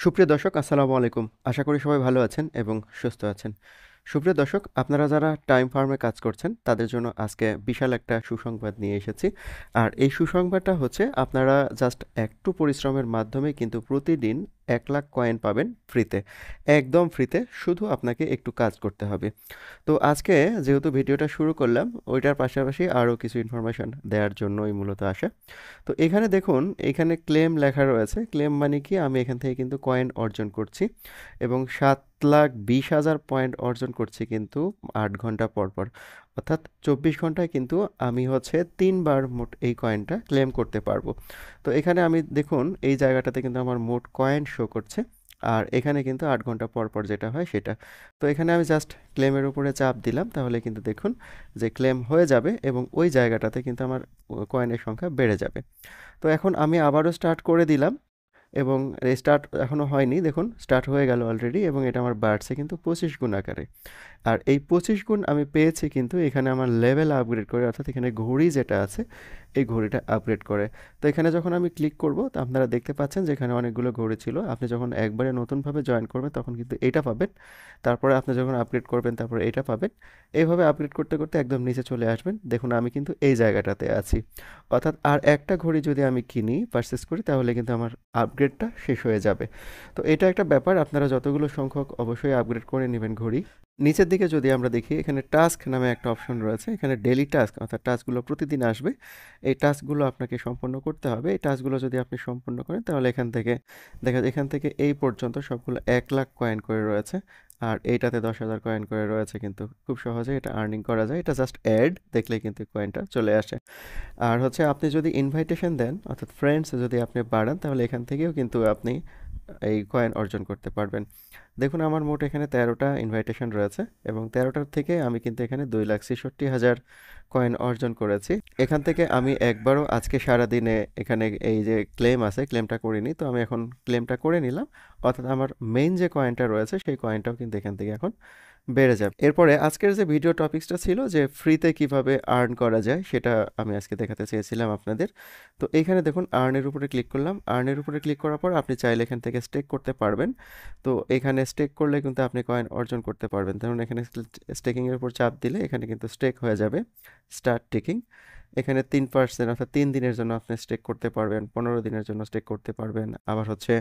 সুপ্রিয় দর্শক, আসসালামু আলাইকুম। আশা করি সবাই ভালো আছেন এবং সুস্থ আছেন। সুপ্রিয় দর্শক, আপনারা যারা টাইম ফার্মে কাজ করছেন তাদের জন্য আজকে বিশাল একটা সুসংবাদ নিয়ে এসেছি। আর এই সুসংবাদটা হচ্ছে আপনারা জাস্ট একটু পরিশ্রমের মাধ্যমে কিন্তু প্রতিদিন 1,00,000 কয়েন পাবেন ফ্রিতে। একদম ফ্রিতে, শুধু আপনাকে একটু কাজ করতে হবে। তো আজকে যেহেতু ভিডিওটা শুরু করলাম, ওইটার পাশাপাশি আরও কিছু ইনফরমেশন দেওয়ার জন্যই মূলত আসা। তো এখানে দেখুন, এখানে ক্লেম লেখা রয়েছে। ক্লেম মানে কি, আমি এখান থেকে কিন্তু কয়েন অর্জন করছি এবং 7,20,000 পয়েন্ট অর্জন করছি কিন্তু 8 ঘন্টা পর পর। অর্থাৎ 24 ঘন্টায় কিন্তু আমি হচ্ছে 3 বার মোট এই কয়েনটা ক্লেম করতে পারবো। তো এখানে আমি দেখুন, এই জায়গাটাতে কিন্তু আমার মোট কয়েন শো করছে। আর এখানে কিন্তু 8 ঘন্টা পর পর যেটা হয় সেটা। তো এখানে আমি জাস্ট ক্লেমের উপরে চাপ দিলাম, তাহলে কিন্তু দেখুন যে ক্লেম হয়ে যাবে এবং ওই জায়গাটাতে কিন্তু আমার কয়েনের সংখ্যা বেড়ে যাবে। তো এখন আমি আবারও স্টার্ট করে দিলাম এবং স্টার্ট এখনও হয়নি, দেখুন স্টার্ট হয়ে গেল অলরেডি এবং এটা আমার বাড়ছে কিন্তু 25 গুণ আকারে। আর এই 25 গুণ আমি পেয়েছি কিন্তু এখানে আমার লেভেল আপগ্রেড করে, অর্থাৎ এখানে ঘড়ি যেটা আছে এই ঘড়িটা আপগ্রেড করে। তো এখানে যখন আমি ক্লিক করব, তো আপনারা দেখতে পাচ্ছেন যে এখানে অনেকগুলো ঘড়ি ছিল। আপনি যখন একবারে নতুনভাবে জয়েন করবেন তখন কিন্তু এটা পাবেন, তারপরে আপনি যখন আপগ্রেড করবেন তারপরে এটা পাবেন। এইভাবে আপগ্রেড করতে করতে একদম নিচে চলে আসবেন। দেখুন আমি কিন্তু এই জায়গাটাতে আছি। অর্থাৎ আর একটা ঘড়ি যদি আমি কিনি, পারচেস করি, তাহলে কিন্তু আমার আপগ্রেডটা শেষ হয়ে যাবে। তো এটা একটা ব্যাপার, আপনারা যতগুলো সংখ্যক অবশ্যই আপগ্রেড করে নেবেন ঘড়ি। নিচের দিকে যদি আমরা দেখি, এখানে টাস্ক নামে একটা অপশন রয়েছে। এখানে ডেইলি টাস্ক, অর্থাৎ টাস্কগুলো প্রতিদিন আসবে। এই টাস্কগুলো আপনাকে সম্পন্ন করতে হবে। এই টাস্কগুলো যদি আপনি সম্পন্ন করেন তাহলে এখান থেকে দেখা যায়, এখান থেকে এই পর্যন্ত সবগুলো 1,00,000 কয়েন করে রয়েছে। আর এইটাতে 10,000 কয়েন করে রয়েছে। কিন্তু খুব সহজে এটা আর্নিং করা যায়। এটা জাস্ট অ্যাড দেখলেই কিন্তু কয়েনটা চলে আসে। আর হচ্ছে আপনি যদি ইনভাইটেশন দেন, অর্থাৎ ফ্রেন্ডস যদি আপনি বাড়ান, তাহলে এখান থেকেও কিন্তু আপনি এই কয়েন অর্জন করতে পারবেন। দেখুন আমার মোট এখানে 13টা ইনভাইটেশন রয়েছে এবং 13টার থেকে আমি কিন্তু এখানে 2,66,000 কয়েন অর্জন করেছি। এখান থেকে আমি একবারও আজকে সারাদিনে এখানে এই যে ক্লেম আছে, ক্লেমটা করিনি। তো আমি এখন ক্লেমটা করে নিলাম, অর্থাৎ আমার মেইন যে কয়েনটা রয়েছে সেই কয়েনটাও কিন্তু এখান থেকে এখন বেড়ে যাবে। এরপরে আজকের যে ভিডিও টপিকসটা ছিল যে ফ্রিতে কিভাবে আর্ন করা যায়, সেটা আমি আজকে দেখাতে চেয়েছিলাম আপনাদের। তো এইখানে দেখুন আর্নের উপরে ক্লিক করলাম। আর্নের উপরে ক্লিক করার পর আপনি চাইলে এখান থেকে স্টেক করতে পারবেন। তো এখানে স্টেক করলে কিন্তু আপনি কয়েন অর্জন করতে পারবেন। ধরুন এখানে স্টেকিংয়ের উপর চাপ দিলে এখানে কিন্তু স্টেক হয়ে যাবে, স্টার্ট টেকিং। এখানে 3%, অর্থাৎ 3 দিনের জন্য আপনি স্টেক করতে পারবেন, 15 দিনের জন্য স্টেক করতে পারবেন, আবার হচ্ছে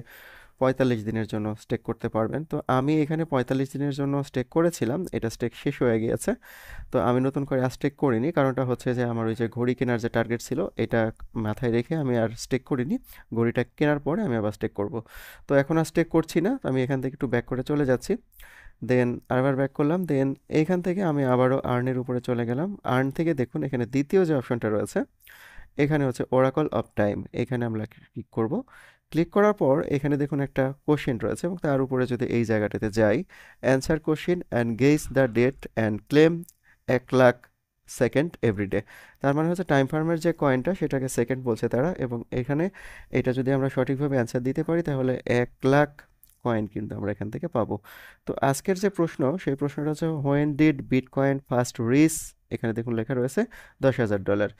45 দিনের জন্য স্টেক করতে পারবেন। তো আমি এখানে 45 দিনের জন্য স্টেক করেছিলাম, এটা স্টেক শেষ হয়ে গিয়েছে। তো আমি নতুন করে আর স্টেক করিনি, কারণটা হচ্ছে যে আমার ওই যে ঘড়ি কেনার যে টার্গেট ছিল এটা মাথায় রেখে আমি আর স্টেক করিনি। ঘড়িটা কেনার পরে আমি আবার স্টেক করব। তো এখন আর স্টেক করছি না, আমি এখান থেকে একটু ব্যাক করে চলে যাচ্ছি। দেন আবার ব্যাক করলাম। দেন এইখান থেকে আমি আবারও আর্নের উপরে চলে গেলাম। আর্ন থেকে দেখুন এখানে দ্বিতীয় যে অপশনটা রয়েছে, এখানে হচ্ছে ওরাকল অফ টাইম, এখানে আমরা ক্লিক করব। ক্লিক করার পর এখানে দেখুন একটা কোশ্চেন রয়েছে এবং তার উপরে যদি এই জায়গাটাতে যাই, answer question and guess the date and claim 1,00,000 second everyday. তার মানে হচ্ছে টাইম ফার্মের যে কয়েনটা সেটাকে সেকেন্ড বলছে তারা, এবং এখানে এটা যদি আমরা সঠিকভাবে অ্যান্সার দিতে পারি তাহলে 1,00,000 কয়েন কিন্তু আমরা এখান থেকে পাবো। তো আজকের যে প্রশ্ন, সেই প্রশ্নটা হচ্ছে when did bitcoin first reach, এখানে দেখুন লেখা রয়েছে $10,000।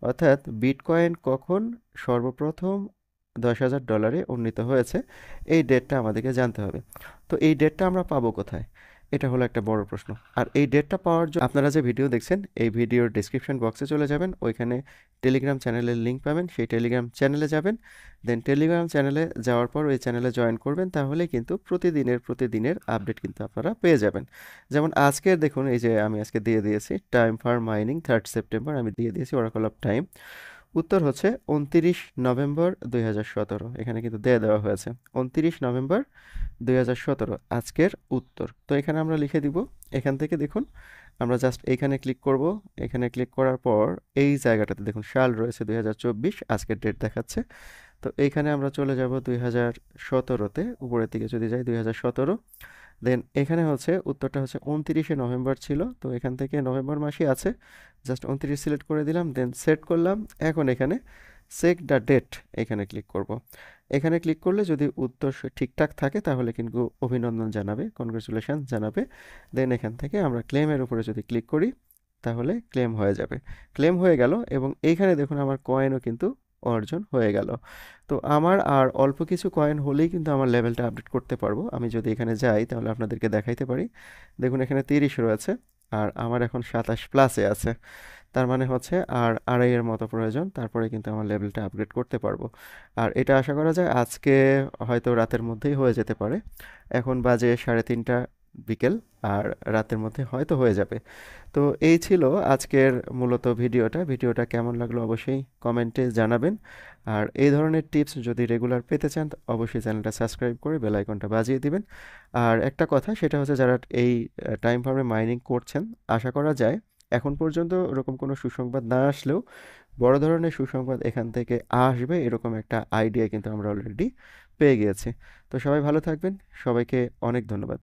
অর্থাৎ বিটকয়েন কখন সর্বপ্রথম $10,000 উন্নীত হয়েছে, এই ডেটটা আমাদেরকে জানতে হবে। তো এই ডেটটা আমরা পাবো কোথায়, এটা হলো একটা বড় প্রশ্ন। আর এই ডেটটা পাওয়ার জন্য আপনারা যে ভিডিও দেখছেন, এই ভিডিওর ডিসক্রিপশন বক্সে চলে যাবেন, ওইখানে টেলিগ্রাম চ্যানেলের লিঙ্ক পাবেন, সেই টেলিগ্রাম চ্যানেলে যাবেন। দেন টেলিগ্রাম চ্যানেলে যাওয়ার পর ওই চ্যানেলে জয়েন করবেন, তাহলে কিন্তু প্রতিদিনের আপডেট কিন্তু আপনারা পেয়ে যাবেন। যেমন আজকের দেখুন, এই যে আমি আজকে দিয়ে দিয়েছি time for mining 3rd September, আমি দিয়ে দিয়েছি ওরাকল অফ টাইম। উত্তর হচ্ছে 29 নভেম্বর 2017, এখানে কিন্তু দেওয়া হয়েছে 29 নভেম্বর 2017 আজকের উত্তর। তো এখানে আমরা লিখে দিব। এখান থেকে দেখুন আমরা জাস্ট এখানে ক্লিক করব। এখানে ক্লিক করার পর এই জায়গাটাতে দেখুন সাল রয়েছে 2024, আজকের ডেট দেখাচ্ছে। তো এইখানে আমরা চলে যাব 2017-তে, উপরের দিকে যদি যাই 2017। দেন এখানে হচ্ছে উত্তরটা হচ্ছে 29 নভেম্বর ছিল। তো এখান থেকে নভেম্বর মাসই আছে, জাস্ট 29 সিলেক্ট করে দিলাম, দেন সেট করলাম। এখন এখানে চেক দ্য ডেট, এখানে ক্লিক করব। এখানে ক্লিক করলে যদি উত্তর ঠিকঠাক থাকে তাহলে কিন্তু অভিনন্দন জানাবে, কনগ্রেচুলেশন জানাবে। দেন এখান থেকে আমরা ক্লেমের উপরে যদি ক্লিক করি তাহলে ক্লেম হয়ে যাবে। ক্লেম হয়ে গেল এবং এইখানে দেখুন আমার কয়েনও কিন্তু অর্জন হয়ে গেল। তো আমার আর অল্প কিছু কয়েন হলেই কিন্তু আমার লেভেলটা আপডেট করতে পারবো। আমি যদি এখানে যাই তাহলে আপনাদেরকে দেখাইতে পারি। দেখুন এখানে 30 রয়েছে আর আমার এখন 27 প্লাসে আছে। তার মানে হচ্ছে আর আড়াইয়ের মতো প্রয়োজন, তারপরে কিন্তু আমার লেভেলটা আপগ্রেড করতে পারবো। আর এটা আশা করা যায় আজকে হয়তো রাতের মধ্যেই হয়ে যেতে পারে। এখন বাজে 3:30 বিকেল, আর রাতের মধ্যে হয়তো হয়ে যাবে। তো এই ছিল আজকের মূলত ভিডিওটা কেমন লাগলো অবশ্যই কমেন্টে জানাবেন। আর এই ধরনের টিপস যদি রেগুলার পেতে চান তো অবশ্যই চ্যানেলটা সাবস্ক্রাইব করে বেল আইকনটা বাজিয়ে দিবেন। আর একটা কথা সেটা হচ্ছে যারা এই টাইম ফার্মে মাইনিং করছেন, আশা করা যায় এখন পর্যন্ত ওরকম কোনো সুসংবাদ না আসলেও বড় ধরনের সুসংবাদ এখান থেকে আসবে এরকম একটা আইডিয়া কিন্তু আমরা অলরেডি পেয়ে গিয়েছি। তো সবাই ভালো থাকবেন, সবাইকে অনেক ধন্যবাদ।